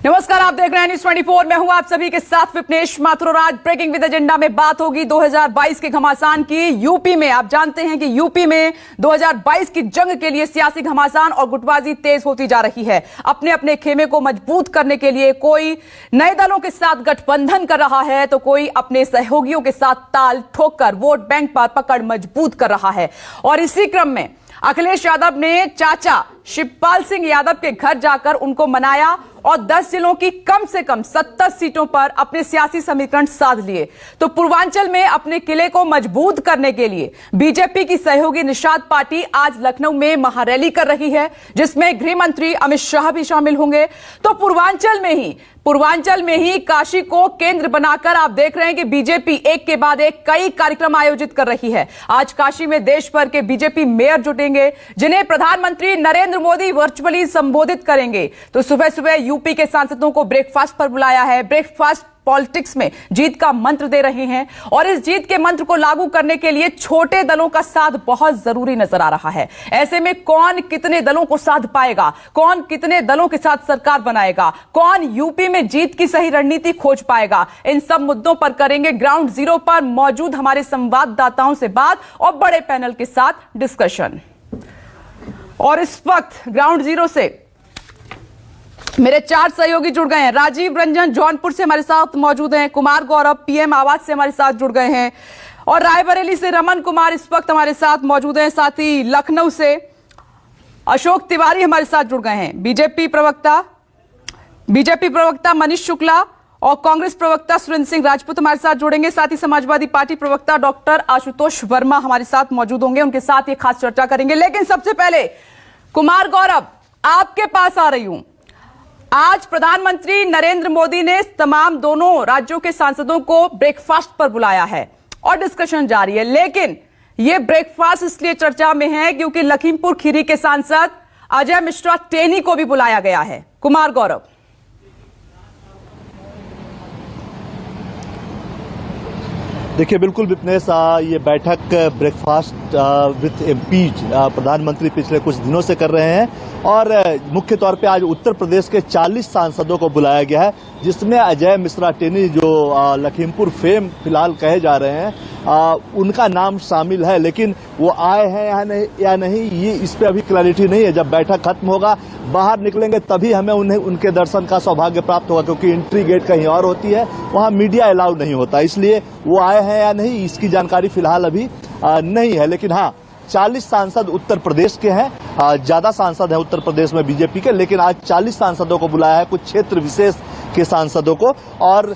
नमस्कार, आप देख रहे हैं न्यूज़ 24। मैं हूं आप सभी के साथ विपनेश माथुर। आज ब्रेकिंग विद एजेंडा में बात होगी 2022 के घमासान की। यूपी में आप जानते हैं कि यूपी में 2022 की जंग के लिए सियासी घमासान और गुटबाजी तेज होती जा रही है। अपने अपने खेमे को मजबूत करने के लिए कोई नए दलों के साथ गठबंधन कर रहा है तो कोई अपने सहयोगियों के साथ ताल ठोककर वोट बैंक पर पकड़ मजबूत कर रहा है। और इसी क्रम में अखिलेश यादव ने चाचा शिवपाल सिंह यादव के घर जाकर उनको मनाया और 10 जिलों की कम से कम 70 सीटों पर अपने सियासी समीकरण साध लिए। तो पूर्वांचल में अपने किले को मजबूत करने के लिए बीजेपी की सहयोगी निषाद पार्टी आज लखनऊ में महारैली कर रही है, जिसमें गृह मंत्री अमित शाह भी शामिल होंगे। तो पूर्वांचल में ही काशी को केंद्र बनाकर आप देख रहे हैं कि बीजेपी एक के बाद एक कई कार्यक्रम आयोजित कर रही है। आज काशी में देश भर के बीजेपी मेयर जुटेंगे, जिन्हें प्रधानमंत्री नरेंद्र मोदी वर्चुअली संबोधित करेंगे। तो सुबह सुबह यूपी के सांसदों को ब्रेकफास्ट पर बुलाया है। ब्रेकफास्ट पॉलिटिक्स में जीत का मंत्र दे रहे हैं और इस जीत के मंत्र को लागू करने के लिए छोटे दलों का साथ बहुत जरूरी नजर आ रहा है। ऐसे में कौन कितने दलों को साध पाएगा, कौन कितने दलों के साथ सरकार बनाएगा, कौन यूपी में जीत की सही रणनीति खोज पाएगा, इन सब मुद्दों पर करेंगे ग्राउंड जीरो पर मौजूद हमारे संवाददाताओं से बात और बड़े पैनल के साथ डिस्कशन। और इस वक्त ग्राउंड जीरो से मेरे 4 सहयोगी जुड़ गए हैं। राजीव रंजन जौनपुर से हमारे साथ मौजूद हैं, कुमार गौरव पीएम आवाज से हमारे साथ जुड़ गए हैं और रायबरेली से रमन कुमार इस वक्त हमारे साथ मौजूद हैं। साथ ही लखनऊ से अशोक तिवारी हमारे साथ जुड़ गए हैं। बीजेपी प्रवक्ता मनीष शुक्ला और कांग्रेस प्रवक्ता सुरेंद्र सिंह राजपूत हमारे साथ जुड़ेंगे। साथ ही समाजवादी पार्टी प्रवक्ता डॉक्टर आशुतोष वर्मा हमारे साथ मौजूद होंगे, उनके साथ ये खास चर्चा करेंगे। लेकिन सबसे पहले कुमार गौरव, आपके पास आ रही हूं। आज प्रधानमंत्री नरेंद्र मोदी ने तमाम दोनों राज्यों के सांसदों को ब्रेकफास्ट पर बुलाया है और डिस्कशन जारी है। लेकिन यह ब्रेकफास्ट इसलिए चर्चा में है क्योंकि लखीमपुर खीरी के सांसद अजय मिश्रा टेनी को भी बुलाया गया है। कुमार गौरव, देखिए, बिल्कुल विपनेश, ये बैठक ब्रेकफास्ट विथ एमपीज प्रधानमंत्री पिछले कुछ दिनों से कर रहे हैं और मुख्य तौर पे आज उत्तर प्रदेश के 40 सांसदों को बुलाया गया है, जिसमें अजय मिश्रा टेनी जो लखीमपुर फेम फिलहाल कहे जा रहे हैं उनका नाम शामिल है। लेकिन वो आए हैं या नहीं ये इस पे अभी क्लैरिटी नहीं है। जब बैठक खत्म होगा, बाहर निकलेंगे, तभी हमें उनके दर्शन का सौभाग्य प्राप्त होगा, क्योंकि एंट्री गेट कहीं और होती है, वहां मीडिया अलाउ नहीं होता। इसलिए वो आए हैं या नहीं इसकी जानकारी फिलहाल अभी नहीं है। लेकिन हाँ, 40 सांसद उत्तर प्रदेश के हैं, ज्यादा सांसद हैं उत्तर प्रदेश में बीजेपी के, लेकिन आज 40 सांसदों को बुलाया है, कुछ क्षेत्र विशेष के सांसदों को। और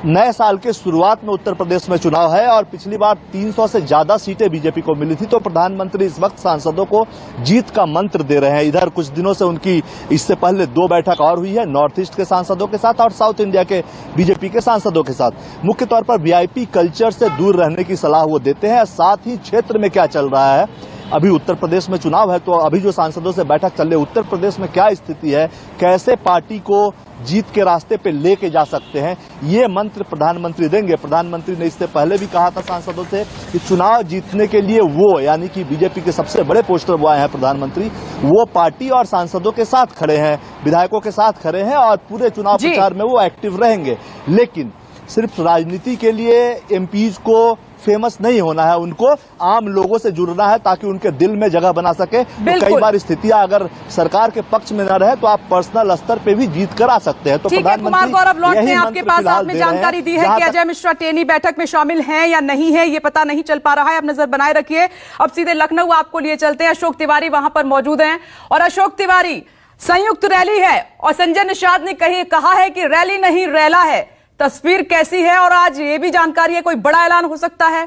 नए साल के शुरुआत में उत्तर प्रदेश में चुनाव है और पिछली बार 300 से ज्यादा सीटें बीजेपी को मिली थी, तो प्रधानमंत्री इस वक्त सांसदों को जीत का मंत्र दे रहे हैं। इधर कुछ दिनों से उनकी इससे पहले 2 बैठक और हुई है, नॉर्थ ईस्ट के सांसदों के साथ और साउथ इंडिया के बीजेपी के सांसदों के साथ। मुख्य तौर पर वीआईपी कल्चर से दूर रहने की सलाह वो देते हैं। साथ ही क्षेत्र में क्या चल रहा है, अभी उत्तर प्रदेश में चुनाव है, तो अभी जो सांसदों से बैठक चल रही है, उत्तर प्रदेश में क्या स्थिति है, कैसे पार्टी को जीत के रास्ते पे लेके जा सकते हैं, ये मंत्र प्रधानमंत्री देंगे। प्रधानमंत्री ने इससे पहले भी कहा था सांसदों से कि चुनाव जीतने के लिए वो, यानी कि बीजेपी के सबसे बड़े पोस्टर बॉय हैं प्रधानमंत्री, वो पार्टी और सांसदों के साथ खड़े हैं, विधायकों के साथ खड़े हैं और पूरे चुनाव प्रचार में वो एक्टिव रहेंगे। लेकिन सिर्फ राजनीति के लिए एमपीज को फेमस नहीं होना है, उनको आम लोगों से जुड़ना है ताकि उनके दिल में जगह बना सके। तो कई बार स्थितियां अगर सरकार के पक्ष में न रहे तो आप पर्सनल स्तर पे भी जीत कर आ सकते हैं। तो कुमार गौरव लौटते हैं आपके पास। आपने जानकारी दी है कि अजय मिश्रा टेनी बैठक में शामिल हैं या नहीं है, ये पता नहीं चल पा रहा है। अब नजर बनाए रखिए। अब सीधे लखनऊ आपको लिए चलते हैं। अशोक तिवारी वहां पर मौजूद हैं और अशोक तिवारी, संयुक्त रैली है और संजय निषाद ने कहा है कि रैली नहीं रैला है। तस्वीर कैसी है और आज ये भी जानकारी है कोई बड़ा ऐलान हो सकता है?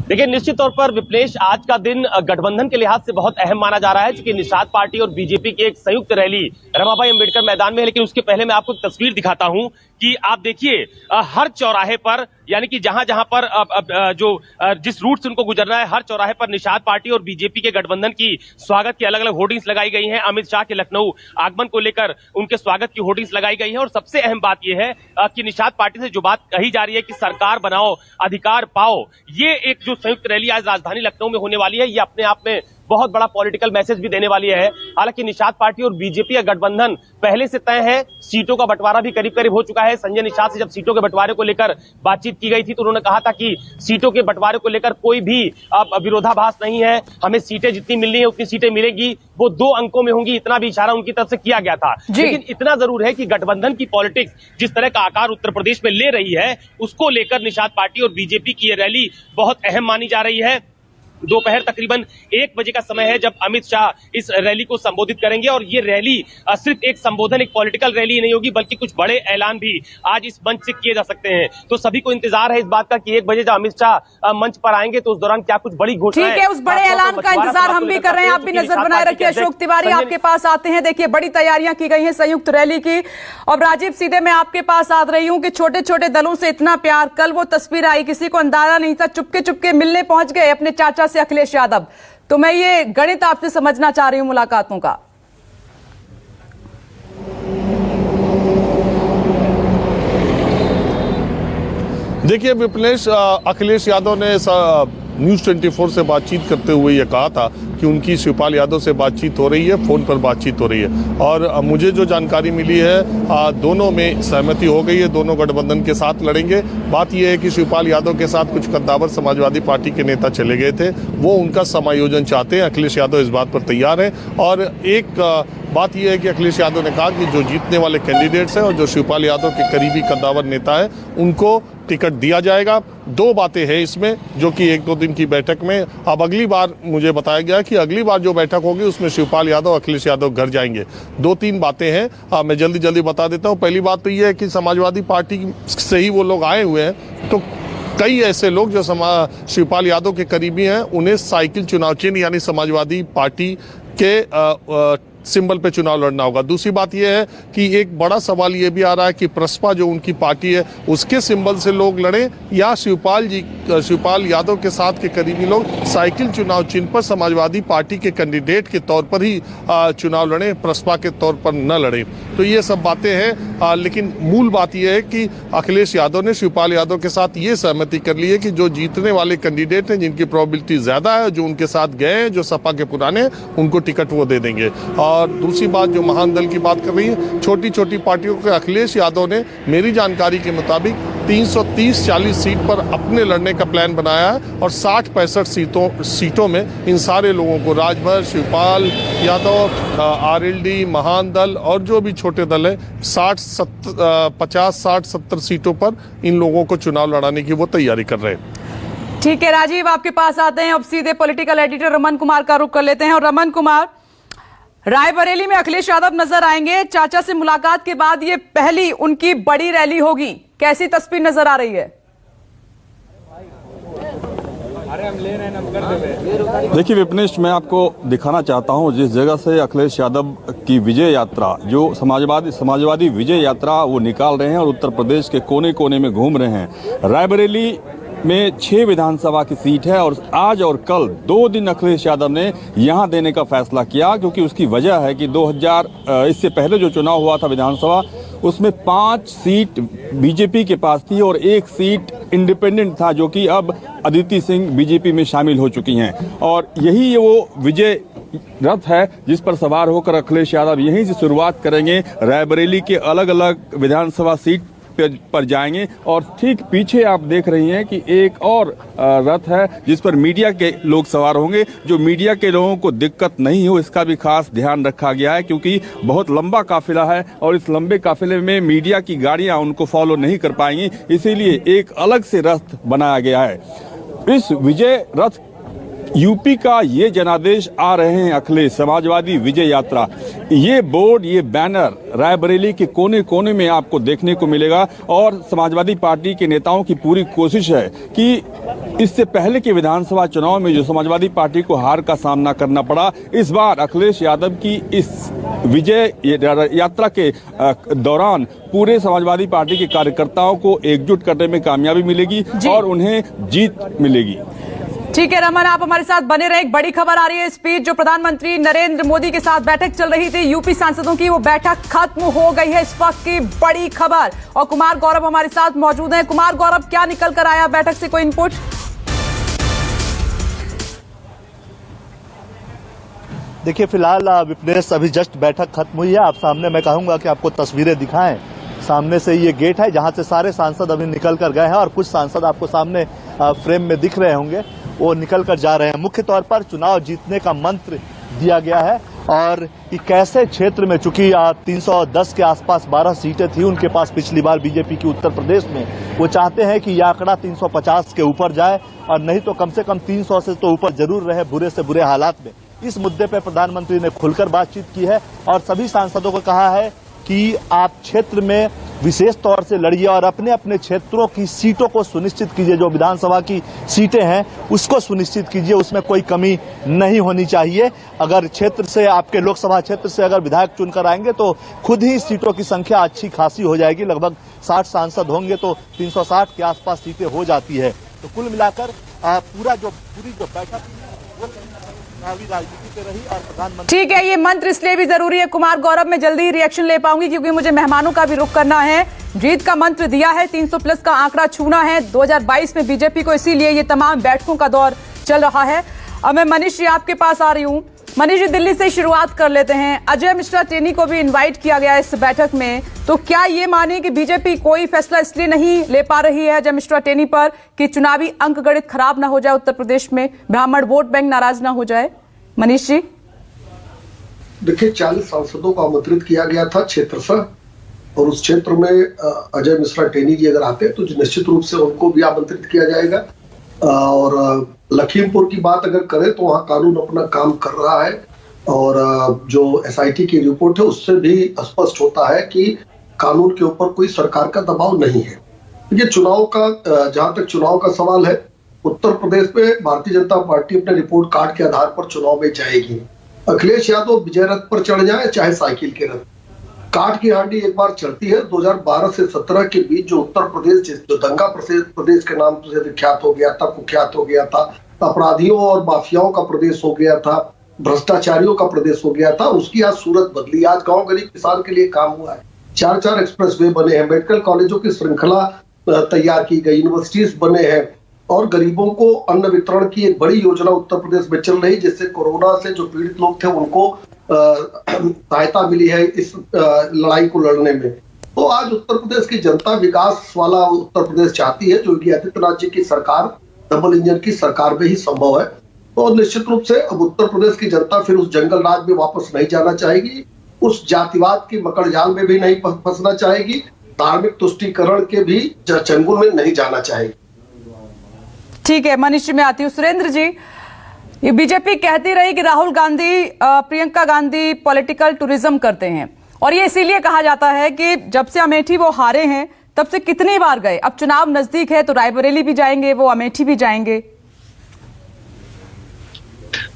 देखिए, निश्चित तौर पर विपनेश, आज का दिन गठबंधन के लिहाज से बहुत अहम माना जा रहा है, क्योंकि निषाद पार्टी और बीजेपी की एक संयुक्त रैली रमाबाई अंबेडकर मैदान में है। लेकिन उसके पहले मैं आपको एक तस्वीर दिखाता हूं कि आप देखिए, हर चौराहे पर, यानी कि जहां जहां पर जिस रूट से उनको गुजरना है, हर चौराहे पर निषाद पार्टी और बीजेपी के गठबंधन की स्वागत की अलग अलग होर्डिंग्स लगाई गई हैं। अमित शाह के लखनऊ आगमन को लेकर उनके स्वागत की होर्डिंग्स लगाई गई है। और सबसे अहम बात यह है कि निषाद पार्टी से जो बात कही जा रही है कि सरकार बनाओ, अधिकार पाओ, ये एक जो संयुक्त रैली आज राजधानी लखनऊ में होने वाली है, ये अपने आप में बहुत बड़ा पॉलिटिकल मैसेज भी देने वाली है। हालांकि निषाद पार्टी और बीजेपी का गठबंधन पहले से तय है, सीटों का बंटवारा भी करीब करीब हो चुका है। संजय निषाद से जब सीटों के बंटवारे को लेकर बातचीत की गई थी तो उन्होंने कहा था कि सीटों के बंटवारे को लेकर कोई भी विरोधाभास नहीं है, हमें सीटें जितनी मिलनी है उतनी सीटें मिलेगी, वो 2 अंकों में होंगी, इतना भी इशारा उनकी तरफ से किया गया था। लेकिन इतना जरूर है कि गठबंधन की पॉलिटिक्स जिस तरह का आकार उत्तर प्रदेश में ले रही है, उसको लेकर निषाद पार्टी और बीजेपी की यह रैली बहुत अहम मानी जा रही है। दोपहर तकरीबन 1 बजे का समय है जब अमित शाह इस रैली को संबोधित करेंगे और ये रैली सिर्फ एक संबोधन, एक पॉलिटिकल रैली नहीं होगी, बल्कि कुछ बड़े ऐलान भी आज इस मंच से किए जा सकते हैं। तो सभी को इंतजार है इस बात का कि 1 बजे जब अमित शाह मंच पर आएंगे तो उस दौरान क्या कुछ बड़ी घोषणा। ठीक है, उस बड़े ऐलान का इंतजार हम भी कर रहे हैं। आप भी नजर बनाए रखिए। अशोक तिवारी आपके पास आते हैं। देखिए, बड़ी तैयारियां की गई हैं संयुक्त रैली की। और राजीव, सीधे मैं आपके पास आ रही हूं कि छोटे छोटे दलों से इतना प्यार, कल वो तस्वीर आई, किसी को अंदाजा नहीं था, चुपके चुपके मिलने पहुंच गए अपने चाचा से अखिलेश यादव। तो मैं ये गणित आपसे समझना चाह रही हूं मुलाकातों का। देखिए विपनेश, अखिलेश यादव ने न्यूज़ 24 से बातचीत करते हुए ये कहा था कि उनकी शिवपाल यादव से बातचीत हो रही है, फ़ोन पर बातचीत हो रही है। और मुझे जो जानकारी मिली है दोनों में सहमति हो गई है, दोनों गठबंधन के साथ लड़ेंगे। बात यह है कि शिवपाल यादव के साथ कुछ कद्दावर समाजवादी पार्टी के नेता चले गए थे, वो उनका समायोजन चाहते हैं। अखिलेश यादव इस बात पर तैयार है। और एक बात यह है कि अखिलेश यादव ने कहा कि जो जीतने वाले कैंडिडेट्स हैं और जो शिवपाल यादव के करीबी कद्दावर नेता है उनको टिकट दिया जाएगा। 2 बातें हैं इसमें जो कि 1-2 दिन की बैठक में, अब अगली बार मुझे बताया गया कि अगली बार जो बैठक होगी उसमें शिवपाल यादव, अखिलेश यादव घर जाएंगे। 2-3 बातें हैं, मैं जल्दी जल्दी बता देता हूं। पहली बात तो ये है कि समाजवादी पार्टी से ही वो लोग आए हुए हैं, तो कई ऐसे लोग जो शिवपाल यादव के करीबी हैं उन्हें साइकिल चुनाव चिन्ह यानी समाजवादी पार्टी के सिंबल पे चुनाव लड़ना होगा। दूसरी बात यह है कि एक बड़ा सवाल ये भी आ रहा है कि प्रसपा जो उनकी पार्टी है उसके सिंबल से लोग लड़ें या शिवपाल यादव के साथ के करीबी लोग साइकिल चुनाव चिन्ह पर समाजवादी पार्टी के कैंडिडेट के तौर पर ही चुनाव लड़ें, प्रसपा के तौर पर न लड़ें। तो ये सब बातें हैं, लेकिन मूल बात यह है कि अखिलेश यादव ने शिवपाल यादव के साथ ये सहमति कर ली है कि जो जीतने वाले कैंडिडेट हैं, जिनकी प्रोबेबिलिटी ज्यादा है, जो उनके साथ गए हैं, जो सपा के पुराने, उनको टिकट वो दे देंगे। और दूसरी बात जो महान दल की बात कर रही है, छोटी छोटी पार्टियों के अखिलेश यादव ने मेरी जानकारी के मुताबिक 330-40 सीट पर अपने लड़ने का प्लान बनाया है और 60-65 सीटों में इन सारे लोगों को, राजभर, शिवपाल यादव, आरएलडी, महान दल और जो भी छोटे दल है, 50-60-70 सीटों पर इन लोगों को चुनाव लड़ाने की वो तैयारी कर रहे हैं। ठीक है राजीव, आपके पास आते हैं। अब सीधे पॉलिटिकल एडिटर रमन कुमार का रुख कर लेते हैं। और रमन कुमार, रायबरेली में अखिलेश यादव नजर आएंगे। चाचा से मुलाकात के बाद ये पहली उनकी बड़ी रैली होगी, कैसी तस्वीर नजर आ रही है? देखिए विपनेश, मैं आपको दिखाना चाहता हूं जिस जगह से अखिलेश यादव की विजय यात्रा, जो समाजवादी विजय यात्रा वो निकाल रहे हैं और उत्तर प्रदेश के कोने कोने में घूम रहे हैं। रायबरेली में 6 विधानसभा की सीट है और आज और कल 2 दिन अखिलेश यादव ने यहां देने का फैसला किया, क्योंकि उसकी वजह है कि 2000 इससे पहले जो चुनाव हुआ था विधानसभा, उसमें 5 सीट बीजेपी के पास थी और 1 सीट इंडिपेंडेंट था, जो कि अब अदिति सिंह बीजेपी में शामिल हो चुकी हैं। और यही वो विजय रथ है जिस पर सवार होकर अखिलेश यादव यहीं से शुरुआत करेंगे, रायबरेली के अलग अलग विधानसभा सीट पर जाएंगे। और ठीक पीछे आप देख रही हैं कि एक और रथ है जिस पर मीडिया के लोग सवार होंगे। जो मीडिया के लोगों को दिक्कत नहीं हो इसका भी खास ध्यान रखा गया है, क्योंकि बहुत लंबा काफिला है और इस लंबे काफिले में मीडिया की गाड़ियां उनको फॉलो नहीं कर पाएंगी, इसीलिए एक अलग से रथ बनाया गया है। इस विजय रथ यूपी का ये जनादेश आ रहे हैं अखिलेश, समाजवादी विजय यात्रा। ये बोर्ड, ये बैनर रायबरेली के कोने कोने में आपको देखने को मिलेगा और समाजवादी पार्टी के नेताओं की पूरी कोशिश है कि इससे पहले के विधानसभा चुनाव में जो समाजवादी पार्टी को हार का सामना करना पड़ा, इस बार अखिलेश यादव की इस विजय यात्रा के दौरान पूरे समाजवादी पार्टी के कार्यकर्ताओं को एकजुट करने में कामयाबी मिलेगी और उन्हें जीत मिलेगी। ठीक है रमन, आप हमारे साथ बने रहे। एक बड़ी खबर आ रही है, स्पीच जो प्रधानमंत्री नरेंद्र मोदी के साथ बैठक चल रही थी यूपी सांसदों की, वो बैठक खत्म हो गई है। इस वक्त की बड़ी खबर, और कुमार गौरव हमारे साथ मौजूद हैं। कुमार गौरव, क्या निकल कर आया बैठक से, कोई इनपुट? देखिए फिलहाल विप्नेश अभी जस्ट बैठक खत्म हुई है। आप सामने मैं कहूंगा कि आपको तस्वीरें दिखाएं। सामने से ये गेट है जहां से सारे सांसद अभी निकल कर गए हैं और कुछ सांसद आपको सामने फ्रेम में दिख रहे होंगे, वो निकल कर जा रहे हैं। मुख्य तौर पर चुनाव जीतने का मंत्र दिया गया है और कि कैसे क्षेत्र में, चूंकि 310 के आसपास 12 सीटें थी उनके पास पिछली बार बीजेपी की उत्तर प्रदेश में, वो चाहते हैं कि यह आंकड़ा 350 के ऊपर जाए और नहीं तो कम से कम 300 से तो ऊपर जरूर रहे बुरे से बुरे हालात में। इस मुद्दे पर प्रधानमंत्री ने खुलकर बातचीत की है और सभी सांसदों को कहा है कि आप क्षेत्र में विशेष तौर से लड़िए और अपने अपने क्षेत्रों की सीटों को सुनिश्चित कीजिए। जो विधानसभा की सीटें हैं उसको सुनिश्चित कीजिए, उसमें कोई कमी नहीं होनी चाहिए। अगर क्षेत्र से, आपके लोकसभा क्षेत्र से अगर विधायक चुनकर आएंगे तो खुद ही सीटों की संख्या अच्छी खासी हो जाएगी। लगभग 60 सांसद होंगे तो 360 के आसपास सीटें हो जाती है। तो कुल मिलाकर पूरी जो बैठक राजनीति पे रही और प्रधानमंत्री। ठीक है, ये मंत्र इसलिए भी जरूरी है कुमार गौरव, मैं जल्दी ही रिएक्शन ले पाऊंगी क्योंकि मुझे मेहमानों का भी रुख करना है। जीत का मंत्र दिया है, 300 प्लस का आंकड़ा छूना है 2022 में बीजेपी को, इसीलिए ये तमाम बैठकों का दौर चल रहा है। अब मैं मनीष जी आपके पास आ रही हूँ। मनीष जी, दिल्ली से शुरुआत कर लेते हैं। अजय मिश्रा टेनी को भी इन्वाइट किया गया इस बैठक में, तो क्या ये माने कि बीजेपी कोई फैसला इसलिए नहीं ले पा रही है अजय मिश्रा टेनी पर कि चुनावी अंक गणित खराब ना हो जाए, उत्तर प्रदेश में ब्राह्मण वोट बैंक नाराज ना हो जाए? मनीष जी देखिए, 40 सांसदों को आमंत्रित किया गया था क्षेत्र से, और उस क्षेत्र में अजय मिश्रा टेनी जी अगर आते हैं तो निश्चित रूप से उनको भी आमंत्रित किया जाएगा। और लखीमपुर की बात अगर करें तो वहाँ कानून अपना काम कर रहा है और जो SIT की रिपोर्ट है उससे भी स्पष्ट होता है कि कानून के ऊपर कोई सरकार का दबाव नहीं है। ये चुनाव का, जहां तक चुनाव का सवाल है, उत्तर प्रदेश में भारतीय जनता पार्टी अपने रिपोर्ट कार्ड के आधार पर चुनाव में जाएगी। अखिलेश यादव विजय रथ पर चढ़ जाए चाहे साइकिल के रथ, काट की हांडी एक बार चढ़ती है। 2012 से 17 के बीच जो उत्तर प्रदेश, जो दंगा प्रदेश के नाम से विख्यात हो गया था, कुख्यात हो गया था, अपराधियों और माफियाओं का प्रदेश हो गया था, भ्रष्टाचारियों का प्रदेश हो गया था, उसकी आज सूरत बदली। आज गांव गरीब किसान के लिए काम हुआ है, 4-4 एक्सप्रेसवे बने हैं, मेडिकल कॉलेजों की श्रृंखला तैयार की गई, यूनिवर्सिटीज बने हैं और गरीबों को अन्न वितरण की एक बड़ी योजना उत्तर प्रदेश में चल रही, जिससे कोरोना से जो पीड़ित लोग थे उनको सहायता मिली है इस लड़ाई को लड़ने में। तो आज उत्तर प्रदेश की जनता विकास वाला उत्तर प्रदेश चाहती है, जो योगी आदित्यनाथ जी की सरकार, डबल इंजन की सरकार में ही संभव है। तो निश्चित रूप से अब उत्तर प्रदेश की जनता फिर उस जंगल राज में वापस नहीं जाना चाहेगी, उस जातिवाद की मकड़ जाल में भी नहीं फंसना चाहेगी, धार्मिक तुष्टीकरण के भी चंगुल में नहीं जाना चाहेगी। ठीक है, मनीष जी मैं आती हूँ। सुरेंद्र जी, ये बीजेपी कहती रही कि राहुल गांधी, प्रियंका गांधी पॉलिटिकल टूरिज्म करते हैं और ये इसीलिए कहा जाता है कि जब से अमेठी वो हारे हैं तब से कितनी बार गए, अब चुनाव नजदीक है तो रायबरेली भी जाएंगे, वो अमेठी भी जाएंगे।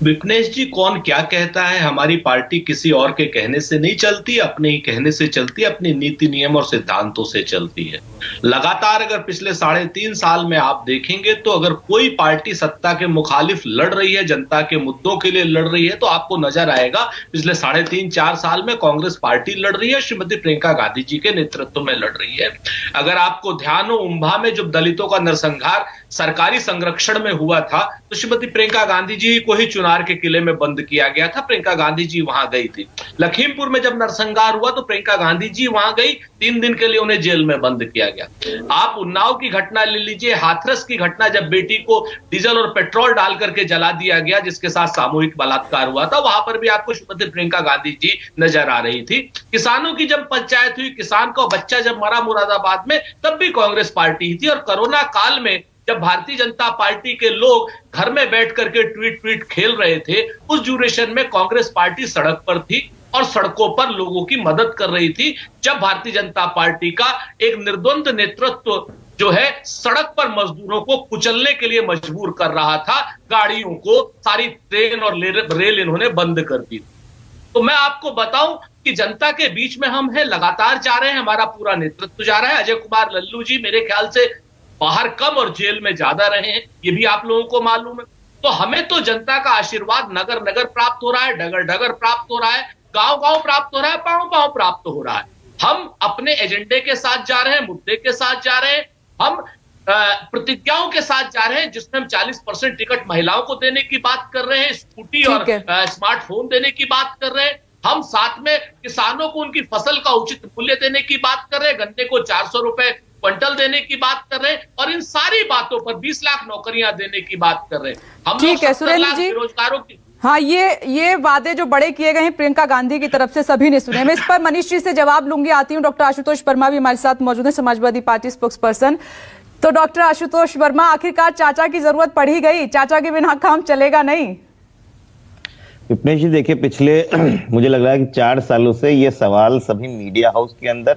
विप्नेश जी, कौन क्या कहता है, हमारी पार्टी किसी और के कहने से नहीं चलती, अपने ही कहने से चलती है, अपनी नीति नियम और सिद्धांतों से चलती है। लगातार अगर पिछले 3.5 साल में आप देखेंगे तो अगर कोई पार्टी सत्ता के मुखालिफ लड़ रही है, जनता के मुद्दों के लिए लड़ रही है, तो आपको नजर आएगा पिछले 3.5-4 साल में कांग्रेस पार्टी लड़ रही है, श्रीमती प्रियंका गांधी जी के नेतृत्व में लड़ रही है। अगर आपको ध्यान हो, उम्भा में जब दलितों का नरसंहार सरकारी संरक्षण में हुआ था तो श्रीमती प्रियंका गांधी जी को ही चुनार के किले में बंद किया गया था, प्रियंका गांधी जी वहां गई थी। लखीमपुर में जब नरसंहार हुआ तो प्रियंका गांधी जी वहां गई, 3 दिन के लिए उन्हें जेल में बंद किया गया। आप उन्नाव की घटना ले लीजिए, हाथरस की घटना, जब बेटी को डीजल और पेट्रोल डाल करके जला दिया गया जिसके साथ सामूहिक बलात्कार हुआ था, वहां पर भी आपको श्रीमती प्रियंका गांधी जी नजर आ रही थी। किसानों की जब पंचायत हुई, किसान का बच्चा जब मरा मुरादाबाद में, तब भी कांग्रेस पार्टी थी। और कोरोना काल में जब भारतीय जनता पार्टी के लोग घर में बैठ करके ट्वीट खेल रहे थे, उस ड्यूरेशन में कांग्रेस पार्टी सड़क पर थी और सड़कों पर लोगों की मदद कर रही थी। जब भारतीय जनता पार्टी का एक निर्द्वंद नेतृत्व जो है सड़क पर मजदूरों को कुचलने के लिए मजबूर कर रहा था, गाड़ियों को, सारी ट्रेन और रेल इन्होंने बंद कर दी। तो मैं आपको बताऊं कि जनता के बीच में हम हैं, लगातार जा रहे हैं, हमारा पूरा नेतृत्व जा रहा है। अजय कुमार लल्लू जी मेरे ख्याल से बाहर कम और जेल में ज्यादा रहे हैं, ये भी आप लोगों को मालूम है। तो हमें तो जनता का आशीर्वाद नगर नगर प्राप्त हो रहा है, डगर डगर प्राप्त हो रहा है, गांव गांव प्राप्त हो रहा है, पांव पांव प्राप्त हो रहा है। हम अपने एजेंडे के साथ जा रहे हैं, मुद्दे के साथ जा रहे हैं। हम प्रतिज्ञाओं के साथ जा रहे हैं, जिसमें हम 40% टिकट महिलाओं को देने की बात कर रहे हैं, स्कूटी और स्मार्टफोन देने की बात कर रहे हैं। हम साथ में किसानों को उनकी फसल का उचित मूल्य देने की बात कर रहे हैं, गन्ने को 400 रुपए क्विंटल देने की बात कर रहे हैं, और इन सारी बातों पर 20 लाख नौकरियां देने की बात कर रहे हैं। हम ठीक है सुरेंद्र जी, बेरोजगारों की हाँ, ये वादे जो बड़े किए गए हैं प्रियंका गांधी की तरफ से, सभी ने सुने। मैं इस पर मनीष जी से जवाब लूंगी। आती हूँ, डॉक्टर आशुतोष वर्मा भी हमारे साथ मौजूद है, समाजवादी पार्टी स्पोक्स पर्सन। तो डॉक्टर आशुतोष वर्मा, आखिरकार चाचा की जरूरत पड़ ही गई, चाचा के बिना काम चलेगा नहीं। विपनेश जी देखिए, पिछले मुझे लग रहा है कि 4 सालों से ये सवाल सभी मीडिया हाउस के अंदर,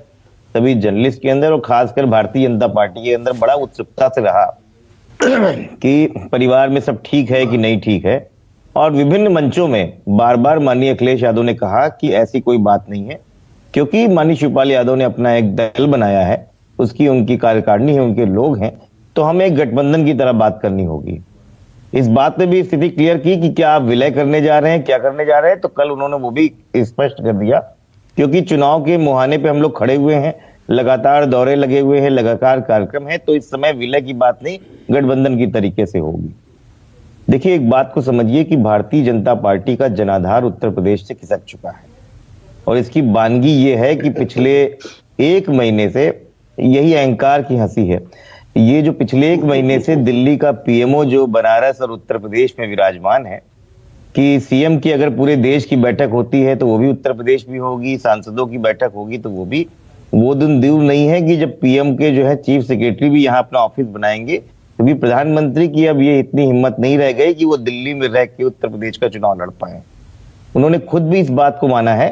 सभी जर्नलिस्ट के अंदर और खासकर भारतीय जनता पार्टी के अंदर बड़ा उत्सुकता से रहा कि परिवार में सब ठीक है कि नहीं ठीक है। और विभिन्न मंचों में बार बार माननीय अखिलेश यादव ने कहा कि ऐसी कोई बात नहीं है, क्योंकि माननीय शिवपाल यादव ने अपना एक दल बनाया है, उसकी उनकी कार्यकारिणी है, उनके लोग हैं, तो हमें एक गठबंधन की तरह बात करनी होगी। इस बात ने भी स्थिति क्लियर की कि क्या आप विलय करने जा रहे हैं, क्या करने जा रहे हैं, तो कल उन्होंने वो भी स्पष्ट कर दिया, क्योंकि चुनाव के मुहाने पे हम लोग खड़े हुए हैं, लगातार दौरे लगे हुए हैं, लगातार कार्यक्रम है, तो इस समय विलय की बात नहीं, गठबंधन की तरीके से होगी। देखिए, एक बात को समझिए कि भारतीय जनता पार्टी का जनाधार उत्तर प्रदेश से खिसक चुका है, और इसकी बानगी ये है कि पिछले 1 महीने से यही अहंकार की हंसी है। ये जो पिछले 1 महीने से दिल्ली का पीएमओ जो बनारस और उत्तर प्रदेश में विराजमान है, कि सीएम की अगर पूरे देश की बैठक होती है तो वो भी उत्तर प्रदेश भी होगी, सांसदों की बैठक होगी तो वो भी, वो दिन दूर नहीं है कि जब पीएम के जो है चीफ सेक्रेटरी भी यहाँ अपना ऑफिस बनाएंगे, क्योंकि प्रधानमंत्री की अब ये इतनी हिम्मत नहीं रह गई कि वो दिल्ली में रह के उत्तर प्रदेश का चुनाव लड़ पाए। उन्होंने खुद भी इस बात को माना है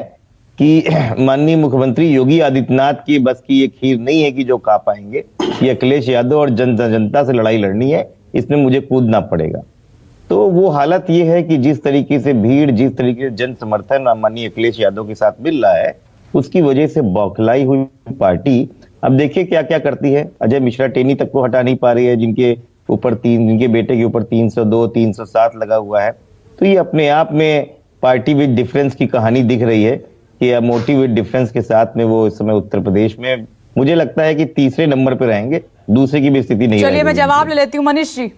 कि माननीय मुख्यमंत्री योगी आदित्यनाथ की बस की ये खीर नहीं है कि जो खा पाएंगे, ये अखिलेश यादव और जनता से लड़ाई लड़नी है, इसमें मुझे कूदना पड़ेगा। तो वो हालत ये है कि जिस तरीके से भीड़, जिस तरीके से जन समर्थन माननीय अखिलेश यादव के साथ मिल रहा है, उसकी वजह से बौखलाई हुई पार्टी अब देखिए क्या क्या करती है। अजय मिश्रा टेनी तक को हटा नहीं पा रही है, जिनके बेटे के ऊपर 302, 307 लगा हुआ है। तो ये अपने आप में पार्टी विद डिफरेंस की कहानी दिख रही है कि मोटिव विद डिफरेंस के साथ में वो इस समय उत्तर प्रदेश में मुझे लगता है कि तीसरे नंबर पे रहेंगे, दूसरे की भी स्थिति नहीं। चलिए मैं जवाब ले लेती हूँ, मनीष जी।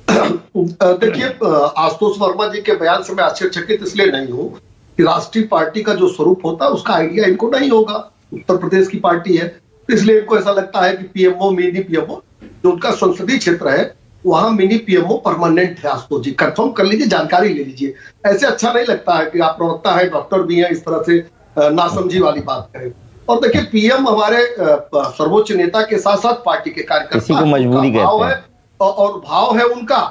देखिए, आशुतोष वर्मा जी के बयान से मैं आश्चर्यचकित इसलिए नहीं हूं कि राष्ट्रीय पार्टी का जो स्वरूप होता है उसका आइडिया इनको नहीं होगा। उत्तर प्रदेश की पार्टी है, इसलिए इनको ऐसा लगता है कि पीएमओ, मिनी पीएमओ, जो उनका संसदीय क्षेत्र है वहां मिनी पीएमओ परमानेंट है। आशुतोष जी कंफर्म कर लीजिए, जानकारी ले लीजिए। ऐसे अच्छा नहीं लगता है कि आप प्रवक्ता है, डॉक्टर भी है, इस तरह से नासमझी वाली बात करें। और देखिए, पीएम हमारे सर्वोच्च नेता के साथ साथ पार्टी के कार्यकर्ता को मजबूरी भाव है और भाव है उनका।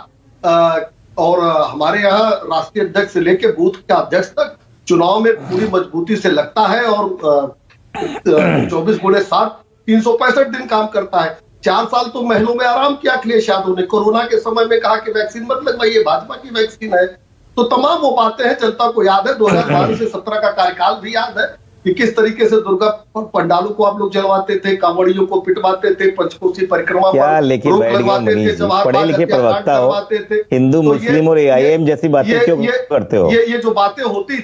और हमारे यहाँ राष्ट्रीय अध्यक्ष से लेकर बूथ के अध्यक्ष तक चुनाव में पूरी मजबूती से लगता है और 24x7 365 दिन काम करता है। 4 साल तो महलों में आराम किया अखिलेश यादव ने। कोरोना के समय में कहा कि वैक्सीन मत लगवाइए, भाजपा की वैक्सीन है। तो तमाम वो बातें हैं, जनता को याद है। 2012 से 17 का कार्यकाल भी याद है कि किस तरीके से दुर्गा पंडालों को आप लोग जलवाते थे, कांवड़ियों को पिटवाते थे, पंचकोसी परिक्रमा पर रोक लगवाते थे, पढ़े लिखे प्रवक्ता हो, हिंदू मुस्लिम और एआईएम जैसी बातें क्यों करते हो? ये जो बातें होती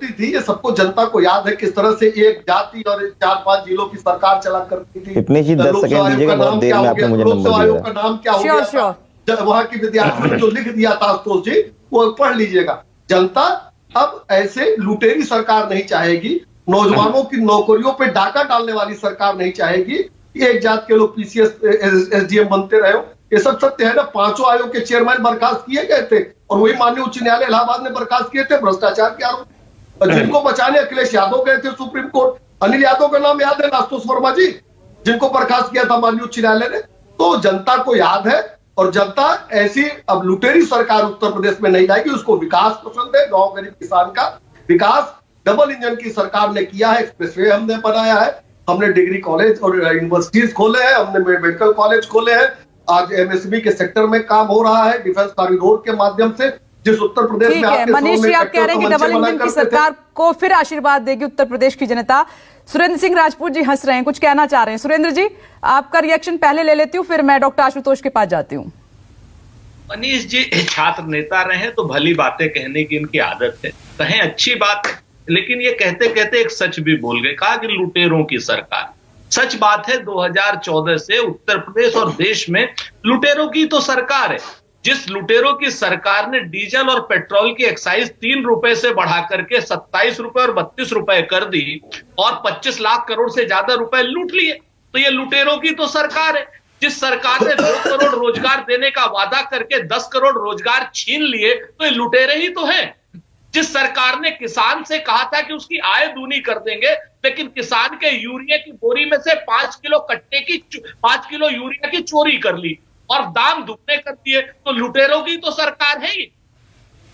थी, ये सबको जनता को याद है किस तरह से एक जाति और 4-5 जिलों की सरकार चला करती थी। इतने ही 10 सेकंड दीजिएगा, बहुत देर में आपने मुझे नंबर दिया। आयोग का नाम क्या हो गया, वहां की विद्यार्थियों ने जो लिख दिया था आशुतोष जी, वो पढ़ लीजिएगा। जनता अब ऐसे लुटेरी सरकार नहीं चाहेगी, नौजवानों की नौकरियों पे डाका डालने वाली सरकार नहीं चाहेगी। एक जात के लोग पीसीएस एसडीएम बनते रहे हो, ये सब सत्य है ना। 5 आयोग के चेयरमैन बर्खास्त किए गए थे और वही माननीय उच्च न्यायालय इलाहाबाद ने बर्खास्त किए थे भ्रष्टाचार के आरोप। जिनको बचाने अखिलेश यादव गए थे सुप्रीम कोर्ट, अनिल यादव का नाम याद है, आशुतोष वर्मा जी, जिनको बर्खास्त किया था माननीय उच्च न्यायालय ने। तो जनता को याद है और जनता ऐसी अब लुटेरी सरकार उत्तर प्रदेश में नहीं लाएगी। उसको विकास पसंद है, गांव गरीब किसान का विकास डबल इंजन की सरकार ने किया है। एक्सप्रेसवे हमने बनाया है, हमने डिग्री कॉलेज और यूनिवर्सिटीज खोले हैं, हमने मेडिकल कॉलेज खोले हैं। आज एमएसएमई के सेक्टर में काम हो रहा है डिफेंस कॉरिडोर के माध्यम से, जिस उत्तर प्रदेश में आपके मनीष जी, आप कह रहे हैं कि डबल इंजन की सरकार को फिर आशीर्वाद देगी उत्तर प्रदेश की जनता। सुरेंद्र सिंह राजपूत जी हंस रहे हैं, कुछ कहना चाह रहे हैं। सुरेंद्र जी, आपका रिएक्शन पहले ले लेती हूँ, फिर मैं डॉक्टर आशुतोष के पास जाती हूँ। मनीष जी छात्र नेता रहे तो भली बातें कहने की इनकी आदत है, कहें अच्छी बात है, लेकिन ये कहते कहते एक सच भी बोल गए, कहा कि लुटेरों की सरकार। सच बात है 2014 से उत्तर प्रदेश और देश में लुटेरों की तो सरकार है। जिस लुटेरों की सरकार ने डीजल और पेट्रोल की एक्साइज 3 रुपए से बढ़ा करके 27 रुपए और 32 रुपए कर दी और 25 लाख करोड़ से ज्यादा रुपए लूट लिए, तो ये लुटेरों की तो सरकार है। जिस सरकार ने 2 करोड़ रोजगार देने का वादा करके 10 करोड़ रोजगार छीन लिए, तो ये लुटेरे ही तो हैं। जिस सरकार ने किसान से कहा था कि उसकी आय दूनी कर देंगे, लेकिन किसान के यूरिया की बोरी में से 5 किलो यूरिया की चोरी कर ली और दाम दुगने कर दिए, तो लुटेरों की तो सरकार है ये।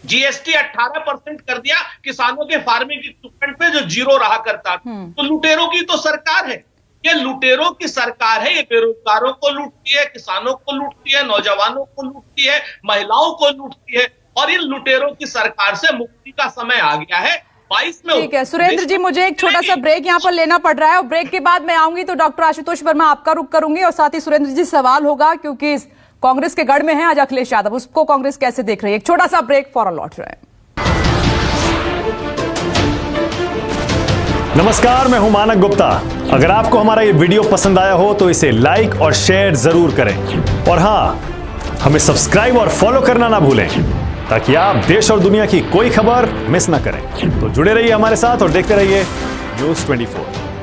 जीएसटी 18% कर दिया किसानों के फार्मिंग इक्विपमेंट पे, जो जीरो रहा करता, तो लुटेरों की तो सरकार है। ये लुटेरों की सरकार है। ये बेरोजगारों को लूटती है, किसानों को लूटती है, नौजवानों को लूटती है, महिलाओं को लूटती है, और इन लुटेरों की सरकार से मुक्ति का समय आ गया है। 22 में ठीक है सुरेंद्र जी, मुझे एक छोटा सा ब्रेक यहाँ पर लेना पड़ रहा है, और ब्रेक के बाद मैं आऊंगी तो डॉक्टर आशुतोष वर्मा आपका रुख करूंगी, और साथ ही सुरेंद्र जी सवाल होगा, क्योंकि कांग्रेस के गढ़ में है आज अखिलेश यादव, उसको कांग्रेस कैसे देख रही है। एक छोटा सा ब्रेक, फौरन लौट रहे हैं। नमस्कार, मैं हूं मानक गुप्ता। अगर आपको हमारा ये वीडियो पसंद आया हो तो इसे लाइक और शेयर जरूर करें, और हां, हमें सब्सक्राइब और फॉलो करना ना भूलें, ताकि आप देश और दुनिया की कोई खबर मिस ना करें। तो जुड़े रहिए हमारे साथ और देखते रहिए न्यूज़ 24।